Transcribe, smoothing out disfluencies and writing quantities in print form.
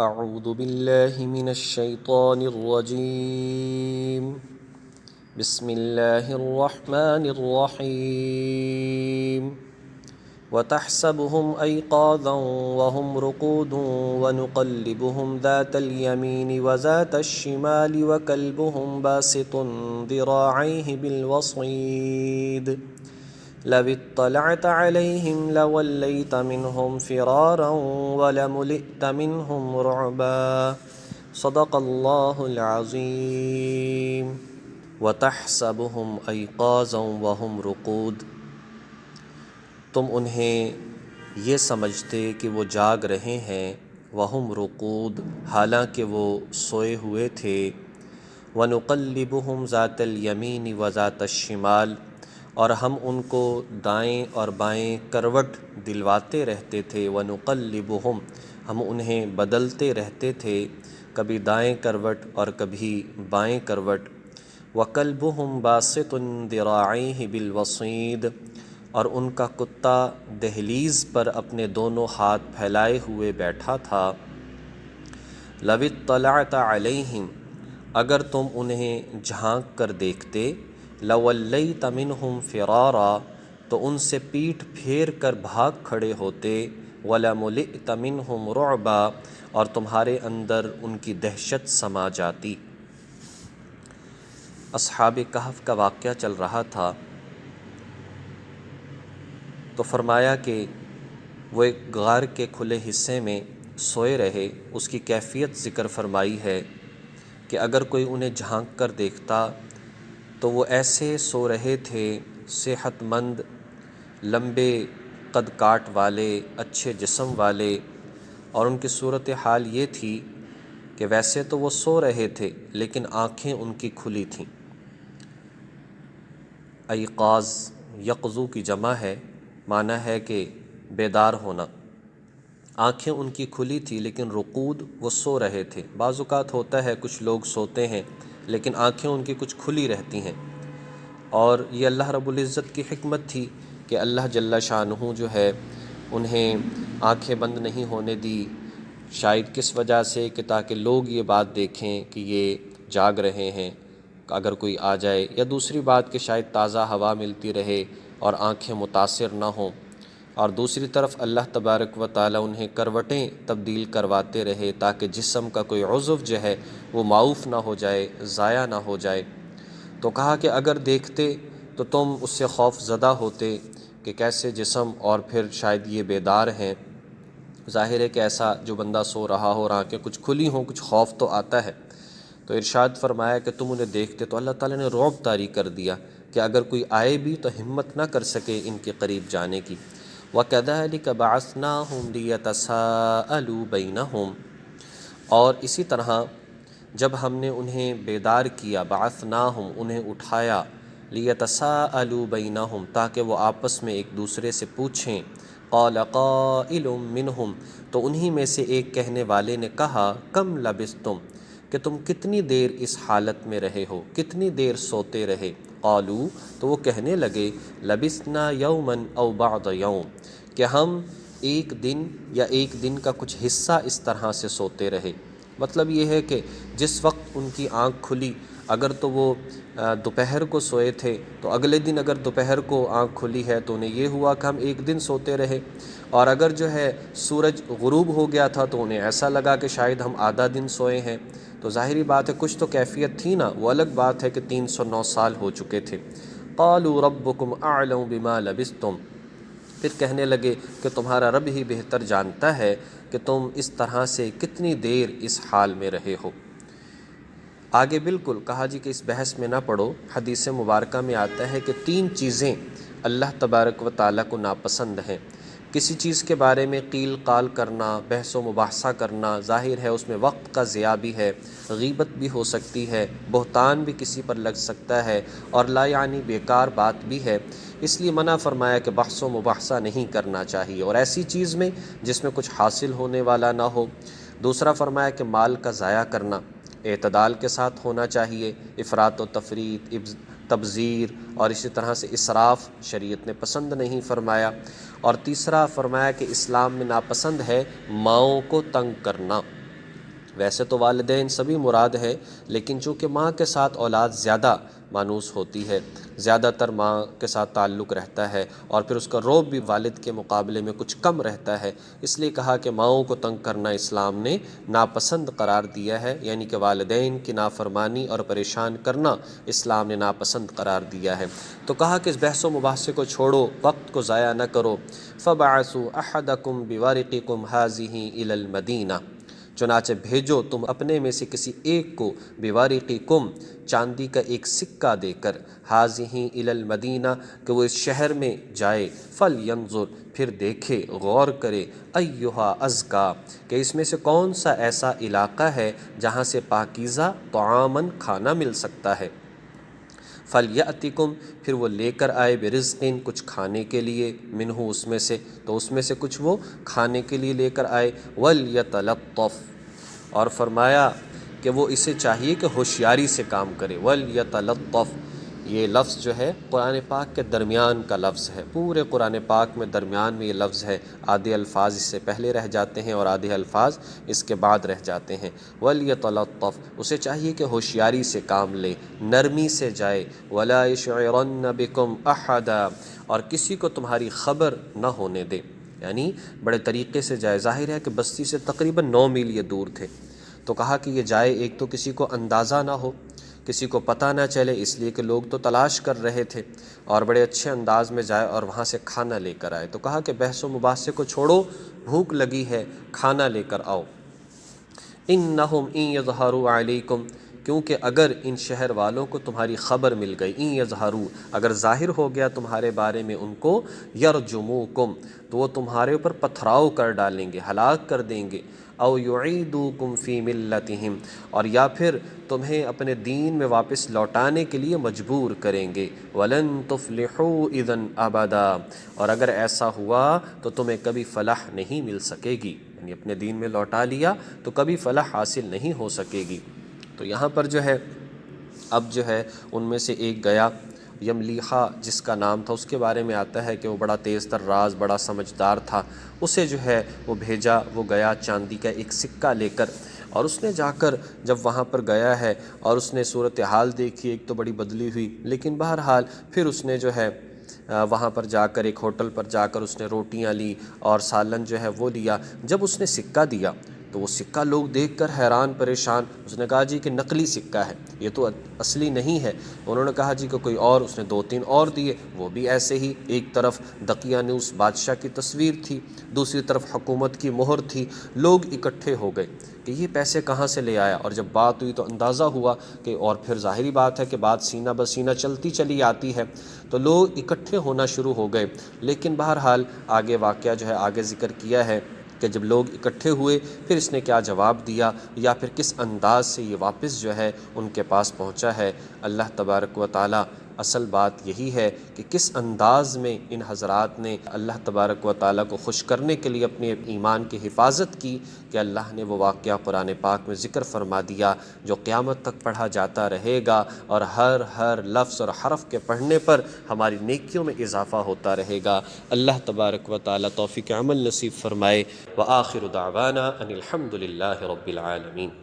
اعوذ باللہ من الشیطان الرجیم بسم اللہ الرحمن الرحیم وتحسبهم أيقاظا وهم رقود ونقلبهم ذات اليمين وذات الشمال وكلبهم باسط ذراعيه بالوصيد لو اطلعت عليهم لوليت منهم فرارا ولملئت منهم رعبا صدق اللہ العظیم وتحسبهم أيقاظا وهم رقود تم انہیں یہ سمجھتے کہ وہ جاگ رہے ہیں وہم رقود حالانکہ وہ سوئے ہوئے تھے وَنُقَلِّبُهُمْ ذَاتَ الْيَمِينِ وَذَاتَ الشِّمَالِ اور ہم ان کو دائیں اور بائیں کروٹ دلواتے رہتے تھے وَنُقَلِّبُهُمْ ہم انہیں بدلتے رہتے تھے کبھی دائیں کروٹ اور کبھی بائیں کروٹ وَكَلْبُهُمْ بَاسِطٌ ذِرَاعَيْهِ بِالْوَصِيدِ اور ان کا کتا دہلیز پر اپنے دونوں ہاتھ پھیلائے ہوئے بیٹھا تھا لو اطلعت علیہم اگر تم انہیں جھانک کر دیکھتے لولیت منہم فرارا تو ان سے پیٹھ پھیر کر بھاگ کھڑے ہوتے ولملئت منہم رعبا اور تمہارے اندر ان کی دہشت سما جاتی۔ اصحاب کہف کا واقعہ چل رہا تھا تو فرمایا کہ وہ ایک غار کے کھلے حصے میں سوئے رہے، اس کی کیفیت ذکر فرمائی ہے کہ اگر کوئی انہیں جھانک کر دیکھتا تو وہ ایسے سو رہے تھے، صحت مند، لمبے قد کاٹ والے، اچھے جسم والے، اور ان کی صورتحال یہ تھی کہ ویسے تو وہ سو رہے تھے لیکن آنکھیں ان کی کھلی تھیں۔ ایقاظ یقظو کی جمع ہے، معنی ہے کہ بیدار ہونا۔ آنکھیں ان کی کھلی تھی لیکن رقود وہ سو رہے تھے۔ بعض اوقات ہوتا ہے کچھ لوگ سوتے ہیں لیکن آنکھیں ان کی کچھ کھلی رہتی ہیں، اور یہ اللہ رب العزت کی حکمت تھی کہ اللہ جل شانہ جو ہے انہیں آنکھیں بند نہیں ہونے دی، شاید کس وجہ سے کہ تاکہ لوگ یہ بات دیکھیں کہ یہ جاگ رہے ہیں اگر کوئی آ جائے، یا دوسری بات کہ شاید تازہ ہوا ملتی رہے اور آنکھیں متاثر نہ ہوں، اور دوسری طرف اللہ تبارک و تعالی انہیں کروٹیں تبدیل کرواتے رہے تاکہ جسم کا کوئی عضو جو ہے وہ معوف نہ ہو جائے، ضائع نہ ہو جائے۔ تو کہا کہ اگر دیکھتے تو تم اس سے خوف زدہ ہوتے کہ کیسے جسم، اور پھر شاید یہ بیدار ہیں۔ ظاہر ہے کہ ایسا جو بندہ سو رہا ہو اور آنکھیں کچھ کھلی ہوں، کچھ خوف تو آتا ہے۔ تو ارشاد فرمایا کہ تم انہیں دیکھتے تو اللہ تعالیٰ نے رعب طاری کر دیا کہ اگر کوئی آئے بھی تو ہمت نہ کر سکے ان کے قریب جانے کی۔ وَكَذَلِكَ بَعَثْنَاهُمْ لِيَتَسَاءَلُوا بَيْنَهُمْ اور اسی طرح جب ہم نے انہیں بیدار کیا، بعثناہم انہیں اٹھایا، لِيَتَسَاءَلُوا بَيْنَهُمْ تاکہ وہ آپس میں ایک دوسرے سے پوچھیں، قَالَ قَائِلٌ مِّنْهُمْ تو انہی میں سے ایک کہنے والے نے کہا، کم لبثتم کہ تم کتنی دیر اس حالت میں رہے ہو، کتنی دیر سوتے رہے۔ قالوا تو وہ کہنے لگے، لبثنا یوما او بعض یوم کہ ہم ایک دن یا ایک دن کا کچھ حصہ اس طرح سے سوتے رہے۔ مطلب یہ ہے کہ جس وقت ان کی آنکھ کھلی، اگر تو وہ دوپہر کو سوئے تھے تو اگلے دن اگر دوپہر کو آنکھ کھلی ہے تو انہیں یہ ہوا کہ ہم ایک دن سوتے رہے، اور اگر جو ہے سورج غروب ہو گیا تھا تو انہیں ایسا لگا کہ شاید ہم آدھا دن سوئے ہیں۔ تو ظاہری بات ہے کچھ تو کیفیت تھی نا، وہ الگ بات ہے کہ 309 سال ہو چکے تھے۔ قالوا ربکم اعلم بما لبثتم پھر کہنے لگے کہ تمہارا رب ہی بہتر جانتا ہے کہ تم اس طرح سے کتنی دیر اس حال میں رہے ہو۔ آگے بالکل کہا جی کہ اس بحث میں نہ پڑو، حدیث مبارکہ میں آتا ہے کہ 3 چیزیں اللہ تبارک و تعالیٰ کو ناپسند ہیں۔ کسی چیز کے بارے میں قیل قال کرنا، بحث و مباحثہ کرنا، ظاہر ہے اس میں وقت کا ضیاع بھی ہے، غیبت بھی ہو سکتی ہے، بہتان بھی کسی پر لگ سکتا ہے، اور لا یعنی بیکار بات بھی ہے۔ اس لیے منع فرمایا کہ بحث و مباحثہ نہیں کرنا چاہیے، اور ایسی چیز میں جس میں کچھ حاصل ہونے والا نہ ہو۔ دوسرا فرمایا کہ مال کا ضائع کرنا اعتدال کے ساتھ ہونا چاہیے، افراط و تفریط، تبذیر اور اسی طرح سے اسراف شریعت نے پسند نہیں فرمایا۔ اور تیسرا فرمایا کہ اسلام میں ناپسند ہے ماؤں کو تنگ کرنا۔ ویسے تو والدین سبھی مراد ہے، لیکن چونکہ ماں کے ساتھ اولاد زیادہ مانوس ہوتی ہے، زیادہ تر ماں کے ساتھ تعلق رہتا ہے، اور پھر اس کا رعب بھی والد کے مقابلے میں کچھ کم رہتا ہے، اس لیے کہا کہ ماؤں کو تنگ کرنا اسلام نے ناپسند قرار دیا ہے، یعنی کہ والدین کی نافرمانی اور پریشان کرنا اسلام نے ناپسند قرار دیا ہے۔ تو کہا کہ اس بحث و مباحثے کو چھوڑو، وقت کو ضائع نہ کرو۔ فَبَعَثُوا أَحَدَكُمْ بِوَرِقِكُمْ هَٰذِهِ إِلَى الْمَدِينَةِ، چنانچہ بھیجو تم اپنے میں سے کسی ایک کو، بِوَرِقِكُمْ، چاندی کا ایک سکہ دے کر، هَٰذِهِ إِلَى الْمَدِينَةِ، کہ وہ اس شہر میں جائے، فَلْيَنظُرْ، پھر دیکھے، غور کرے، أَيُّهَا أَزْكَىٰ، کہ اس میں سے کون سا ایسا علاقہ ہے جہاں سے پاکیزہ طعاماً کھانا مل سکتا ہے۔ فَلْيَأْتِكُمْ، پھر وہ لے کر آئے، بِرِزْقٍ، کچھ کھانے کے لیے، منہ اس میں سے، تو اس میں سے کچھ وہ کھانے کے لیے لے کر آئے، وَلْيَتَلَطَّفْ، اور فرمایا کہ وہ اسے چاہیے کہ ہوشیاری سے کام کرے، وَلْيَتَلَطَّفْ، یہ لفظ جو ہے قرآن پاک کے درمیان کا لفظ ہے، پورے قرآن پاک میں درمیان میں یہ لفظ ہے، آدھے الفاظ اس سے پہلے رہ جاتے ہیں اور آدھے الفاظ اس کے بعد رہ جاتے ہیں۔ وَلْيَتَلَطَّفْ، اسے چاہیے کہ ہوشیاری سے کام لے، نرمی سے جائے، وَلَا يَشْعِرَنَّ بِكُمْ أَحَدًا، اور کسی کو تمہاری خبر نہ ہونے دے، یعنی بڑے طریقے سے جائے۔ ظاہر ہے کہ بستی سے تقریباً 9 میل یہ دور تھے، تو کہا کہ یہ جائے، ایک تو کسی کو اندازہ نہ ہو، کسی کو پتہ نہ چلے، اس لیے کہ لوگ تو تلاش کر رہے تھے، اور بڑے اچھے انداز میں جائے اور وہاں سے کھانا لے کر آئے۔ تو کہا کہ بحث و مباحثے کو چھوڑو، بھوک لگی ہے، کھانا لے کر آؤ۔ اِنَّهُمْ إِن يَظْهَرُوا عَلَيْكُمْ، کیونکہ اگر ان شہر والوں کو تمہاری خبر مل گئی، إِن يَظْهَرُوا، اگر ظاہر ہو گیا تمہارے بارے میں ان کو، يَرْجُمُوكُمْ، تو وہ تمہارے اوپر پتھراؤ کر ڈالیں گے، ہلاک کر دیں گے، أَوْ يُعِيدُوكُمْ فِي مِلَّتِهِمْ، اور یا پھر تمہیں اپنے دین میں واپس لوٹانے کے لیے مجبور کریں گے، وَلَن تُفْلِحُوا إِذًا أَبَدًا، اور اگر ایسا ہوا تو تمہیں کبھی فلاح نہیں مل سکے گی، یعنی اپنے دین میں لوٹا لیا تو کبھی فلاح حاصل نہیں ہو سکے گی۔ تو یہاں پر جو ہے اب جو ہے ان میں سے ایک گیا، یملیحہ جس کا نام تھا، اس کے بارے میں آتا ہے کہ وہ بڑا تیز تراز، بڑا سمجھدار تھا، اسے جو ہے وہ بھیجا، وہ گیا چاندی کا ایک سکہ لے کر، اور اس نے جا کر جب وہاں پر گیا ہے اور اس نے صورتحال دیکھی، ایک تو بڑی بدلی ہوئی، لیکن بہرحال پھر اس نے جو ہے وہاں پر جا کر ایک ہوٹل پر جا کر اس نے روٹیاں لی اور سالن جو ہے وہ لیا۔ جب اس نے سکہ دیا تو وہ سکہ لوگ دیکھ کر حیران پریشان، اس نے کہا جی کہ نقلی سکہ ہے، یہ تو اصلی نہیں ہے۔ انہوں نے کہا جی کہ کوئی اور، اس نے 2-3 اور دیے، وہ بھی ایسے ہی، ایک طرف دقیانوس بادشاہ کی تصویر تھی، دوسری طرف حکومت کی مہر تھی۔ لوگ اکٹھے ہو گئے کہ یہ پیسے کہاں سے لے آیا، اور جب بات ہوئی تو اندازہ ہوا کہ، اور پھر ظاہری بات ہے کہ بات سینہ بسینہ چلتی چلی آتی ہے، تو لوگ اکٹھے ہونا شروع ہو گئے۔ لیکن بہرحال آگے واقعہ جو ہے آگے ذکر کیا ہے کہ جب لوگ اکٹھے ہوئے پھر اس نے کیا جواب دیا، یا پھر کس انداز سے یہ واپس جو ہے ان کے پاس پہنچا ہے۔ اللہ تبارک و تعالی، اصل بات یہی ہے کہ کس انداز میں ان حضرات نے اللہ تبارک و تعالیٰ کو خوش کرنے کے لیے اپنے ایمان کی حفاظت کی، کہ اللہ نے وہ واقعہ قرآن پاک میں ذکر فرما دیا جو قیامت تک پڑھا جاتا رہے گا، اور ہر لفظ اور حرف کے پڑھنے پر ہماری نیکیوں میں اضافہ ہوتا رہے گا۔ اللہ تبارک و تعالیٰ توفیق عمل نصیب فرمائے۔ وآخر دعوانا ان الحمد للہ رب العالمین۔